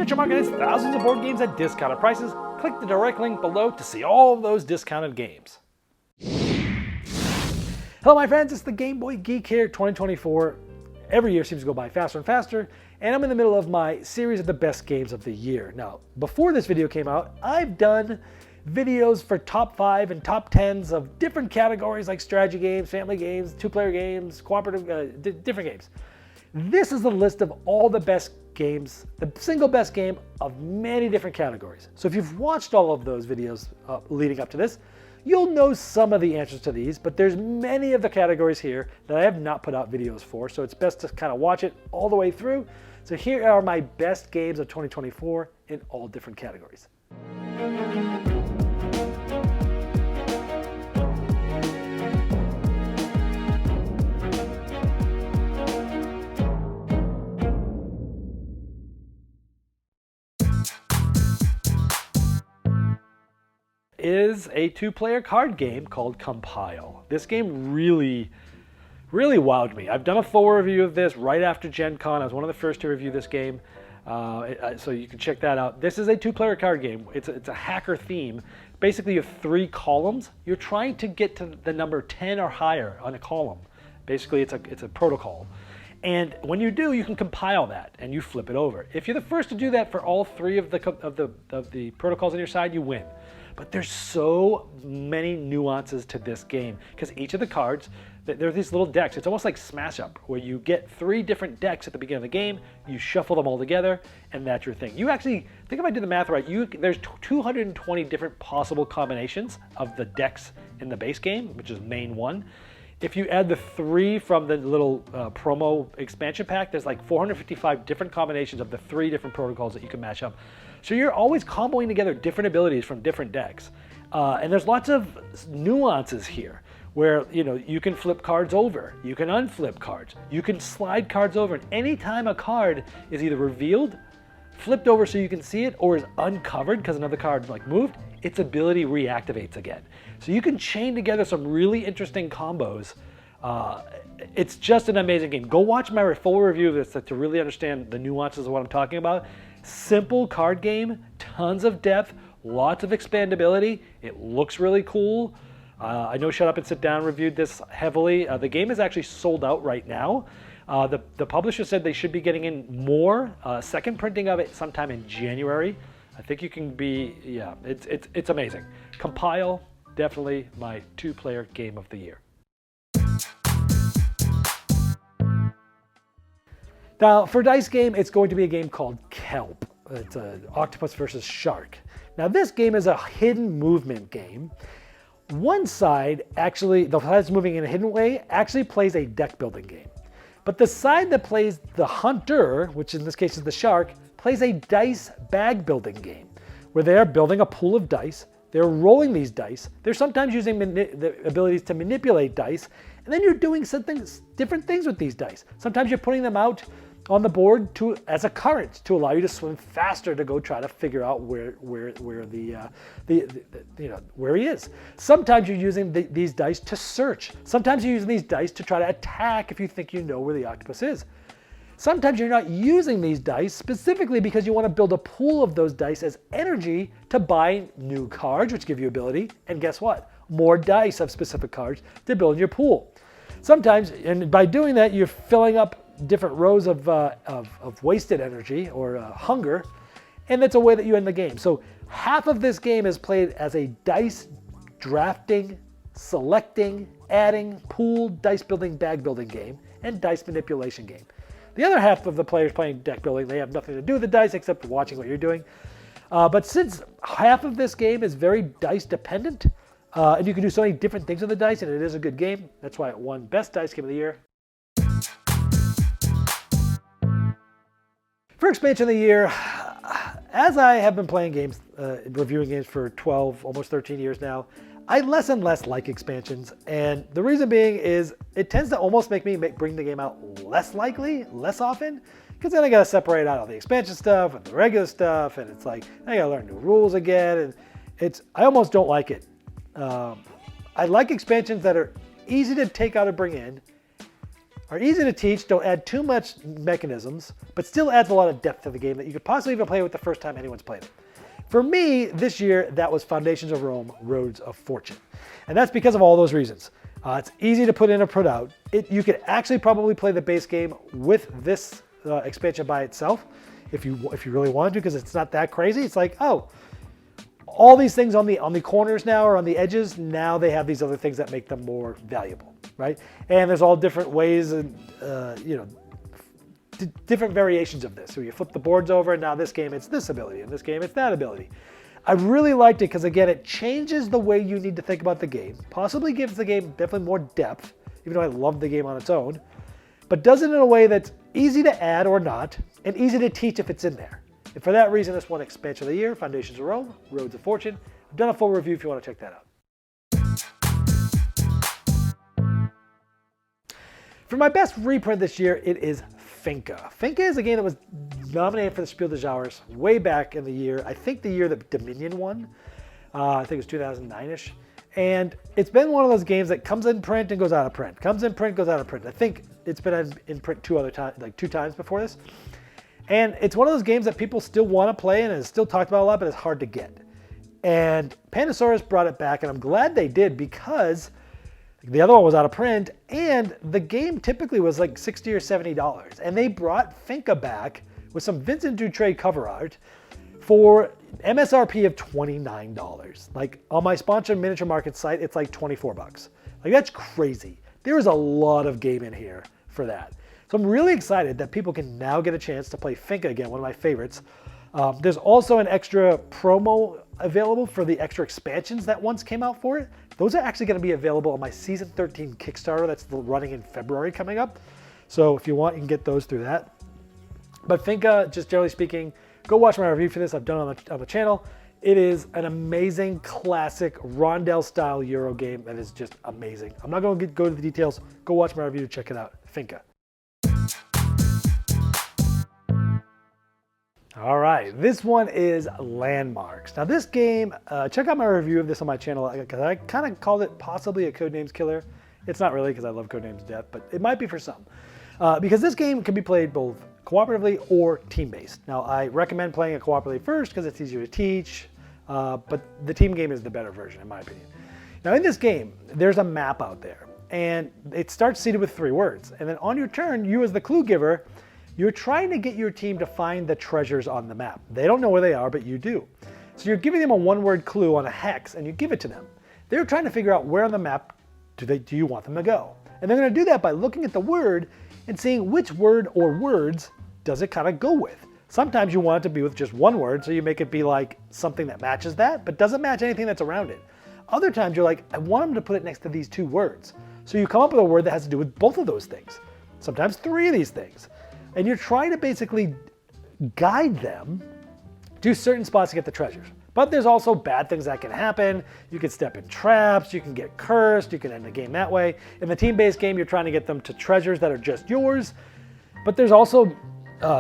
Future Market has thousands of board games at discounted prices. Click the direct link below to see all of those discounted games. Hello my friends, it's the Game Boy Geek here, 2024. Every year seems to go by faster and faster, and I'm in the middle of my series of the best games of the year. Now, before this video came out, I've done videos for top 5 and top 10s of different categories like strategy games, family games, two-player games, cooperative, different games. This is the list of all the best games, the single best game of many different categories. So if you've watched all of those videos leading up to this, you'll know some of the answers to these, but there's many of the categories here that I have not put out videos for, so it's best to kind of watch it all the way through. So here are my best games of 2024 in all different categories. Is a two-player card game called Compile. This game really wowed me. I've done a full review of this right after Gen Con. I was one of the first to review this game, so you can check that out. This is a two-player card game. It's a hacker theme. Basically, you have 3 columns. You're trying to get to the number 10 or higher on a column. Basically, it's a protocol. And when you do, you can compile that and you flip it over. If you're the first to do that for all 3 of the protocols on your side, you win. But there's so many nuances to this game because each of the cards, there are these little decks. It's almost like Smash Up, where you get 3 different decks at the beginning of the game, you shuffle them all together, and that's your thing. You actually, I think if I did the math right, there's 220 different possible combinations of the decks in the base game, which is main 1. If you add the 3 from the little promo expansion pack, there's like 455 different combinations of the 3 different protocols that you can match up. So you're always comboing together different abilities from different decks. And there's lots of nuances here where you can flip cards over, you can unflip cards, you can slide cards over, and anytime a card is either revealed, flipped over so you can see it, or is uncovered because another card moved, its ability reactivates again. So you can chain together some really interesting combos. It's just an amazing game. Go watch my full review of this to really understand the nuances of what I'm talking about. Simple card game, tons of depth, lots of expandability. It looks really cool. I know Shut Up and Sit Down reviewed this heavily. The game is actually sold out right now. The publisher said they should be getting in more second printing of it sometime in January. I think you can be, yeah, it's amazing. Compile, definitely my two-player game of the year. Now, for dice game, it's going to be a game called Kelp. It's an octopus versus shark. Now, this game is a hidden movement game. One side, actually, the side that's moving in a hidden way, actually plays a deck building game. But the side that plays the hunter, which in this case is the shark, plays a dice bag building game, where they are building a pool of dice. They're rolling these dice. They're sometimes using the abilities to manipulate dice, and then you're doing different things with these dice. Sometimes you're putting them out on the board as a current to allow you to swim faster to go try to figure out where he is. Sometimes you're using these dice to search. Sometimes you're using these dice to try to attack if you think you know where the octopus is. Sometimes you're not using these dice specifically because you want to build a pool of those dice as energy to buy new cards, which give you ability, and guess what? More dice of specific cards to build your pool. Sometimes, and by doing that, you're filling up different rows of wasted energy or hunger, and that's a way that you end the game. So half of this game is played as a dice drafting, selecting, adding, pool, dice building, bag building game, and dice manipulation game. The other half of the players playing deck building, they have nothing to do with the dice except watching what you're doing. But since half of this game is very dice dependent, and you can do so many different things with the dice, and it is a good game, that's why it won Best Dice Game of the Year. For Expansion of the Year, as I have been playing games, reviewing games for 12, almost 13 years now, I less and less like expansions, and the reason being is it tends to almost make me bring the game out less often, because then I gotta separate out all the expansion stuff and the regular stuff, and it's like, I gotta learn new rules again, and I almost don't like it. I like expansions that are easy to take out and bring in, are easy to teach, don't add too much mechanisms, but still adds a lot of depth to the game that you could possibly even play with the first time anyone's played it. For me, this year, that was Foundations of Rome, Roads of Fortune. And that's because of all those reasons. It's easy to put in and put out. You could actually probably play the base game with this expansion by itself if you really wanted to, because it's not that crazy. It's like, oh, all these things on the corners now or on the edges, now they have these other things that make them more valuable, right? And there's all different ways and, different variations of this. So you flip the boards over, and now this game it's this ability, and this game it's that ability. I really liked it because, again, it changes the way you need to think about the game, possibly gives the game definitely more depth, even though I love the game on its own, but does it in a way that's easy to add or not, and easy to teach if it's in there. And for that reason, this won Expansion of the Year, Foundations of Rome, Roads of Fortune. I've done a full review if you want to check that out. For my best reprint this year, it is Finca. Finca is a game that was nominated for the Spiel des Jahres way back in the year, I think the year that Dominion won. I think it was 2009-ish. And it's been one of those games that comes in print and goes out of print. Comes in print, goes out of print. I think it's been in print two times before this. And it's one of those games that people still want to play and is still talked about a lot, but it's hard to get. And Pandasaurus brought it back, and I'm glad they did, because the other one was out of print, and the game typically was like $60 or $70. And they brought Finca back with some Vincent Dutrait cover art for MSRP of $29. Like on my sponsored miniature market site, it's like 24 bucks. Like that's crazy. There is a lot of game in here for that. So I'm really excited that people can now get a chance to play Finca again, one of my favorites. There's also an extra promo available for the extra expansions that once came out for it. Those are actually going to be available on my Season 13 Kickstarter that's running in February coming up. So if you want, you can get those through that. But Finca, just generally speaking, go watch my review for this. I've done it on the channel. It is an amazing, classic Rondel-style Euro game that is just amazing. I'm not going to go to the details. Go watch my review to check it out. Finca. All right, this one is Landmarks. Now this game, check out my review of this on my channel, because I kind of called it possibly a Codenames killer. It's not really, because I love Codenames to death, but it might be for some. Because this game can be played both cooperatively or team-based. Now I recommend playing it cooperatively first because it's easier to teach, but the team game is the better version in my opinion. Now in this game, there's a map out there, and it starts seated with 3 words. And then on your turn, you as the clue giver, you're trying to get your team to find the treasures on the map. They don't know where they are, but you do. So you're giving them a 1-word clue on a hex, and you give it to them. They're trying to figure out where on the map do you want them to go. And they're going to do that by looking at the word and seeing which word or words does it kind of go with. Sometimes you want it to be with just 1 word, so you make it be like something that matches that, but doesn't match anything that's around it. Other times you're like, I want them to put it next to these 2 words. So you come up with a word that has to do with both of those things. Sometimes 3 of these things. And you're trying to basically guide them to certain spots to get the treasures. But there's also bad things that can happen. You can step in traps, you can get cursed, you can end the game that way. In the team-based game, you're trying to get them to treasures that are just yours. But there's also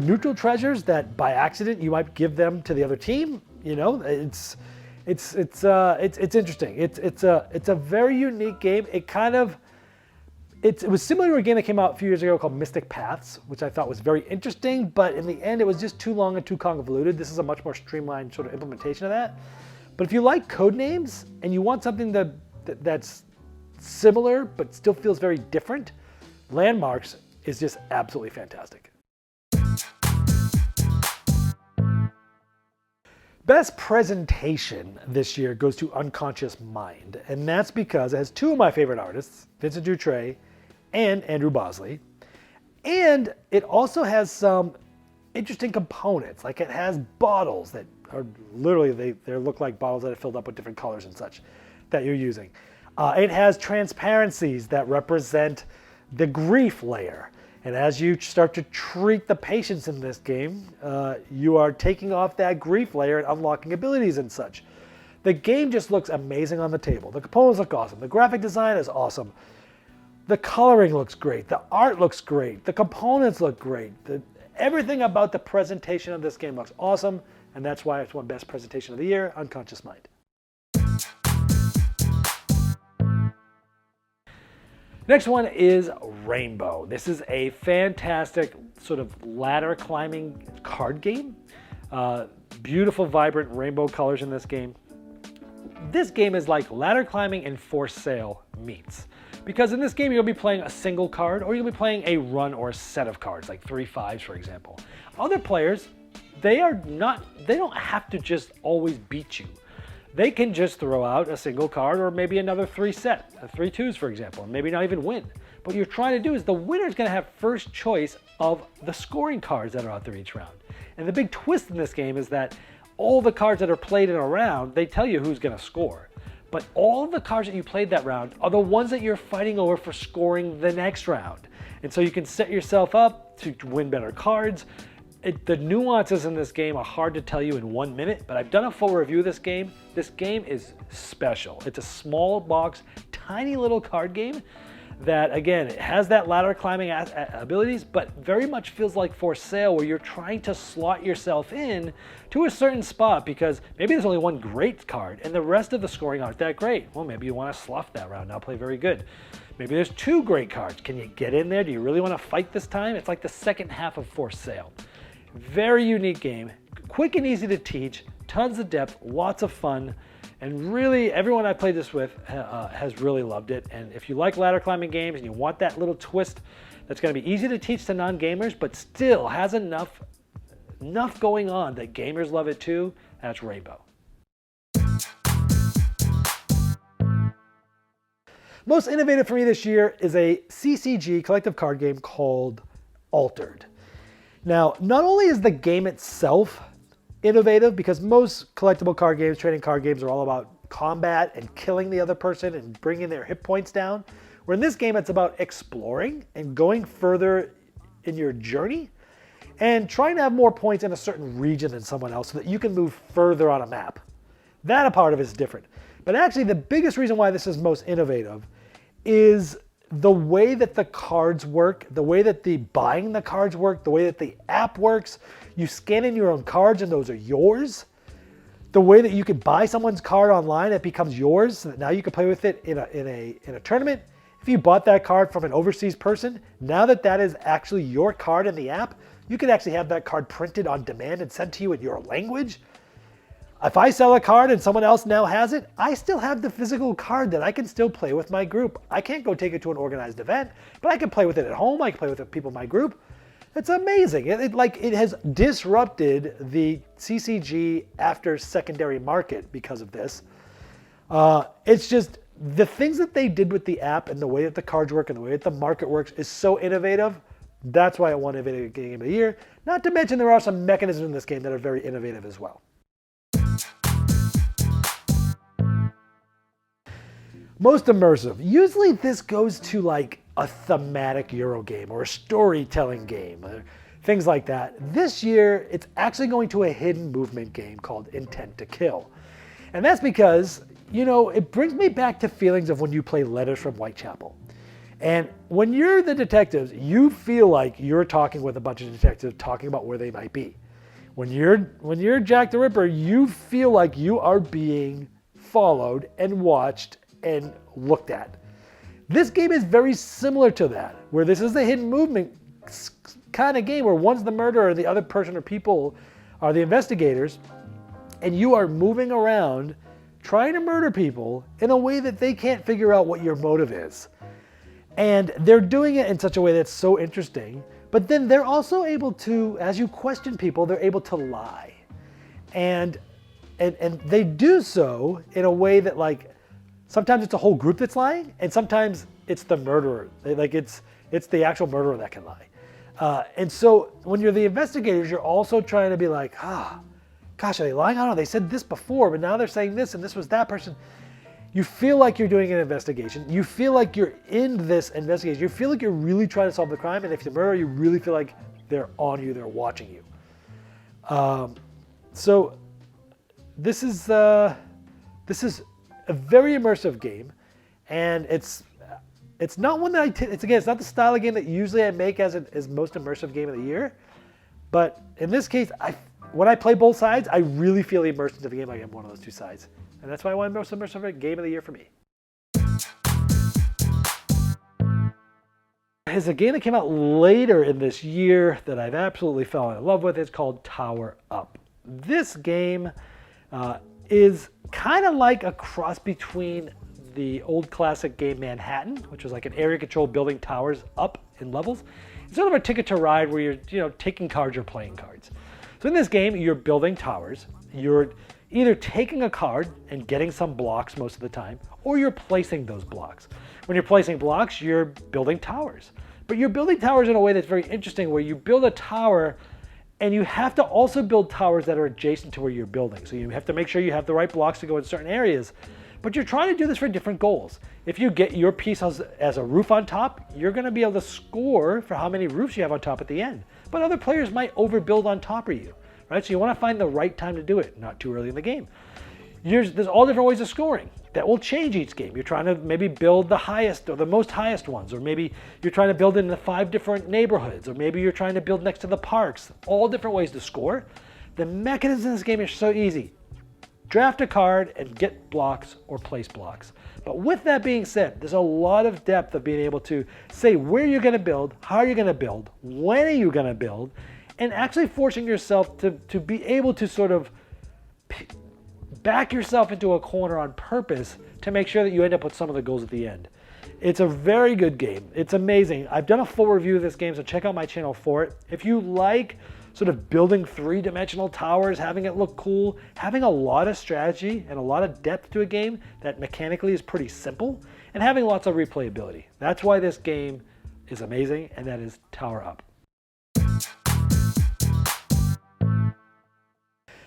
neutral treasures that by accident you might give them to the other team. You know, it's interesting. It's a very unique game. It was similar to a game that came out a few years ago called Mystic Paths, which I thought was very interesting, but in the end it was just too long and too convoluted. This is a much more streamlined sort of implementation of that. But if you like Codenames and you want something that's similar but still feels very different, Landmarks is just absolutely fantastic. Best presentation this year goes to Unconscious Mind, and that's because it has 2 of my favorite artists, Vincent Dutrait and Andrew Bosley, and it also has some interesting components, like it has bottles that are literally, they look like bottles that are filled up with different colors and such that you're using. It has transparencies that represent the grief layer. And as you start to treat the patients in this game, you are taking off that grief layer and unlocking abilities and such. The game just looks amazing on the table. The components look awesome. The graphic design is awesome. The coloring looks great. The art looks great. The components look great. Everything about the presentation of this game looks awesome, and that's why it's won Best Presentation of the Year, Unconscious Mind. Next one is Rainbow. This is a fantastic sort of ladder climbing card game. Beautiful, vibrant rainbow colors in this game. This game is like ladder climbing and For Sale meets. Because in this game, you'll be playing a single card, or you'll be playing a run or a set of cards, like 3 5s, for example. Other players, they don't have to just always beat you. They can just throw out a single card or maybe another 3 set, 3 2s, for example, and maybe not even win. What you're trying to do is the winner is going to have first choice of the scoring cards that are out there each round. And the big twist in this game is that all the cards that are played in a round, they tell you who's going to score. But all of the cards that you played that round are the ones that you're fighting over for scoring the next round. And so you can set yourself up to win better cards. The nuances in this game are hard to tell you in 1 minute, but I've done a full review of this game. This game is special. It's a small box, tiny little card game that, again, it has that ladder climbing abilities, but very much feels like For Sale, where you're trying to slot yourself in to a certain spot because maybe there's only one great card and the rest of the scoring aren't that great. Well, maybe you want to slough that round, not play very good. Maybe there's 2 great cards. Can you get in there? Do you really want to fight this time? It's like the second half of For Sale. Very unique game, quick and easy to teach, tons of depth, lots of fun, and really everyone I played this with has really loved it. And if you like ladder climbing games and you want that little twist that's going to be easy to teach to non-gamers but still has enough going on that gamers love it too, that's Rainbow. Most innovative for me this year is a CCG collective card game called Altered. Now, not only is the game itself innovative, because most collectible card games, trading card games, are all about combat and killing the other person and bringing their hit points down, where in this game it's about exploring and going further in your journey and trying to have more points in a certain region than someone else so that you can move further on a map. That a part of it is different. But actually the biggest reason why this is most innovative is the way that the cards work, the way that the buying the cards work, the way that the app works. You scan in your own cards and those are yours. The way that you can buy someone's card online, it becomes yours, so that now you can play with it in a tournament. If you bought that card from an overseas person, now that is actually your card in the app, you can actually have that card printed on demand and sent to you in your language. If I sell a card and someone else now has it, I still have the physical card that I can still play with my group. I can't go take it to an organized event, but I can play with it at home. I can play with the people in my group. It's amazing. It has disrupted the CCG after secondary market because of this. It's just the things that they did with the app and the way that the cards work and the way that the market works is so innovative. That's why I won Innovative Game of the Year. Not to mention there are some mechanisms in this game that are very innovative as well. Most immersive. Usually this goes to like a thematic Euro game or a storytelling game, or things like that. This year, it's actually going to a hidden movement game called Intent to Kill. And that's because, it brings me back to feelings of when you play Letters from Whitechapel. And when you're the detectives, you feel like you're talking with a bunch of detectives talking about where they might be. When you're Jack the Ripper, you feel like you are being followed and watched and looked at. This game is very similar to that, where this is the hidden movement kind of game where one's the murderer, the other person or people are the investigators, and you are moving around trying to murder people in a way that they can't figure out what your motive is. And they're doing it in such a way that's so interesting, but then they're also able to, as you question people, they're able to lie. And they do so in a way that sometimes it's a whole group that's lying, and sometimes it's the murderer. It's the actual murderer that can lie. And so when you're the investigators, you're also trying to be like, gosh, are they lying? I don't know. They said this before, but now they're saying this, and this was that person. You feel like you're doing an investigation. You feel like you're in this investigation. You feel like you're really trying to solve the crime, and if you're the murderer, you really feel like they're on you, they're watching you. So this is a very immersive game, and it's not one that it's not the style of game that usually I make as most immersive game of the year, but in this case, when I play both sides, I really feel immersed into the game. I get one of those two sides, and that's why I won most immersive game of the year for me. is a game that came out later in this year that I've absolutely fallen in love with. It's called Tower Up. This game is kind of like a cross between the old classic game Manhattan, which was like an area control building towers up in levels. It's sort of a Ticket to Ride where you're taking cards or playing cards. So in this game, you're building towers. You're either taking a card and getting some blocks most of the time, or you're placing those blocks. When you're placing blocks, you're building towers. But you're building towers in a way that's very interesting, where you build a tower and you have to also build towers that are adjacent to where you're building. So you have to make sure you have the right blocks to go in certain areas. But you're trying to do this for different goals. If you get your piece as a roof on top, you're going to be able to score for how many roofs you have on top at the end. But other players might overbuild on top of you, right? So you want to find the right time to do it, not too early in the game. There's all different ways of scoring that will change each game. You're trying to maybe build the highest or the most highest ones, or maybe you're trying to build in the 5 different neighborhoods, or maybe you're trying to build next to the parks. All different ways to score. The mechanisms in this game are so easy. Draft a card and get blocks or place blocks. But with that being said, there's a lot of depth of being able to say where you're going to build, how you're going to build, when are you going to build, and actually forcing yourself to be able to sort of back yourself into a corner on purpose to make sure that you end up with some of the goals at the end. It's a very good game. It's amazing. I've done a full review of this game, so check out my channel for it. If you like sort of building 3-dimensional towers, having it look cool, having a lot of strategy and a lot of depth to a game that mechanically is pretty simple, and having lots of replayability. That's why this game is amazing, and that is Tower Up.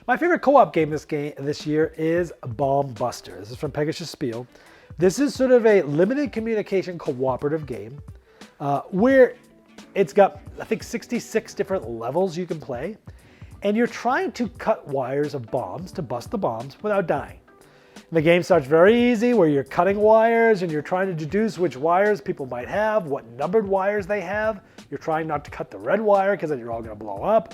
My favorite co-op game this year is Bomb Buster. This is from Pegasus Spiel. This is sort of a limited communication cooperative game where it's got, I think, 66 different levels you can play, and you're trying to cut wires of bombs to bust the bombs without dying. And the game starts very easy, where you're cutting wires and you're trying to deduce which wires people might have, what numbered wires they have. You're trying not to cut the red wire because then you're all going to blow up.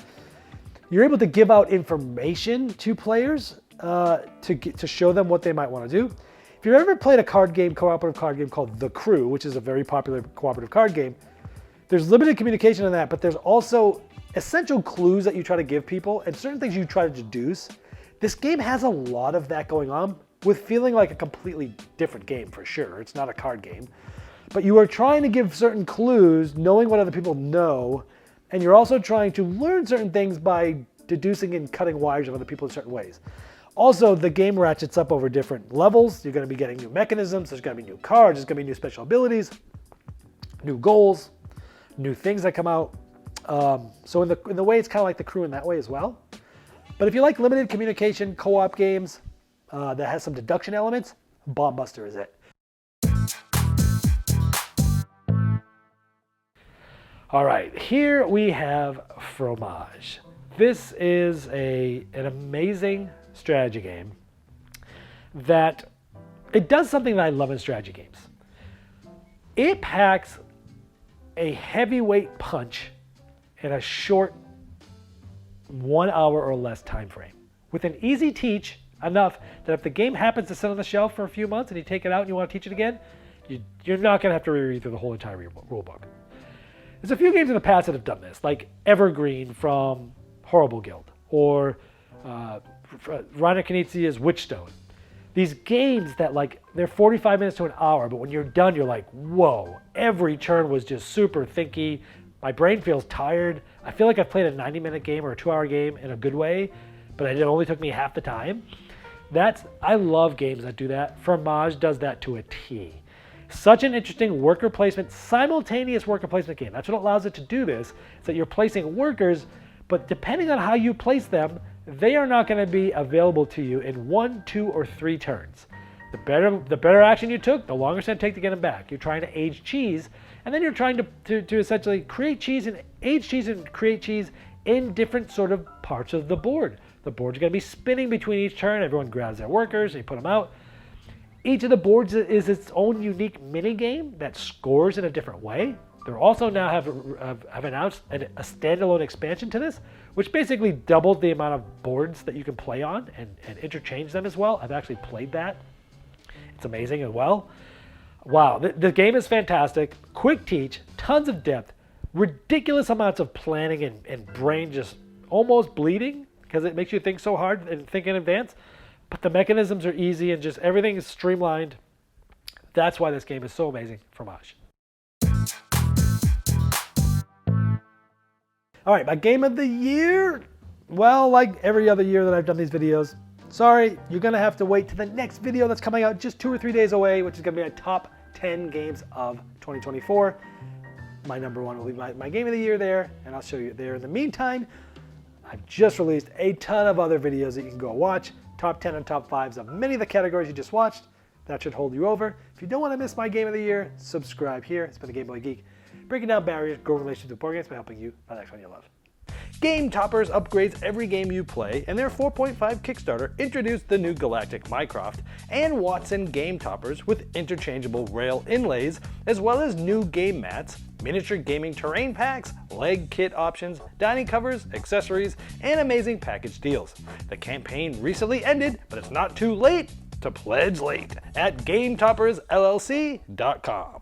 You're able to give out information to players to show them what they might want to do. If you've ever played a cooperative card game called The Crew, which is a very popular cooperative card game, there's limited communication in that, but there's also essential clues that you try to give people and certain things you try to deduce. This game has a lot of that going on with feeling like a completely different game for sure. It's not a card game, but you are trying to give certain clues, knowing what other people know, and you're also trying to learn certain things by deducing and cutting wires of other people in certain ways. Also, the game ratchets up over different levels. You're going to be getting new mechanisms. There's going to be new cards. There's going to be new special abilities, new goals, new things that come out. So in the way, it's kind of like The Crew in that way as well. But if you like limited communication co-op games that has some deduction elements, Bomb Buster is it. All right, here we have Fromage. This is an amazing strategy game that it does something that I love in strategy games. It packs a heavyweight punch in a short 1 hour or less time frame with an easy teach, enough that if the game happens to sit on the shelf for a few months and you take it out and you want to teach it again, you're not going to have to reread through the whole entire rule book. There's a few games in the past that have done this, like Evergreen from Horrible Guild, or Reiner Knizia's Witchstone. These games that, like, they're 45 minutes to an hour, but when you're done, you're like, whoa, every turn was just super thinky. My brain feels tired. I feel like I've played a 90-minute game or a 2-hour game in a good way, but it only took me half the time. I love games that do that. Fromage does that to a T. Such an interesting worker placement, simultaneous worker placement game. That's what allows it to do this, is that you're placing workers, but depending on how you place them, they are not going to be available to you in 1, 2, or 3 turns. The better action you took, the longer it's going to take to get them back. You're trying to age cheese, and then you're trying to essentially create cheese and age cheese and create cheese in different sort of parts of the board. The board's going to be spinning between each turn. Everyone grabs their workers, and you put them out. Each of the boards is its own unique mini game that scores in a different way. They also now have announced a standalone expansion to this, which basically doubled the amount of boards that you can play on and interchange them as well. I've actually played that. It's amazing as well. Wow, the game is fantastic. Quick teach, tons of depth, ridiculous amounts of planning and brain just almost bleeding because it makes you think so hard and think in advance. But the mechanisms are easy and just everything is streamlined. That's why this game is so amazing. Fromage. All right, my game of the year. Well, like every other year that I've done these videos, sorry, you're gonna have to wait to the next video that's coming out just 2 or 3 days away, which is gonna be my top 10 games of 2024. My number one will be my game of the year there, and I'll show you there. In the meantime, I've just released a ton of other videos that you can go watch. Top 10 and top 5s of many of the categories you just watched. That should hold you over. If you don't want to miss my game of the year, subscribe here. It's been a Game Boy Geek, breaking down barriers, growing relationships with board games by helping you find the next one you love. Game Toppers upgrades every game you play, and their 4.5 Kickstarter introduced the new Galactic Mycroft and Watson Game Toppers with interchangeable rail inlays, as well as new game mats, miniature gaming terrain packs, leg kit options, dining covers, accessories, and amazing package deals. The campaign recently ended, but it's not too late to pledge late at GameToppersLLC.com.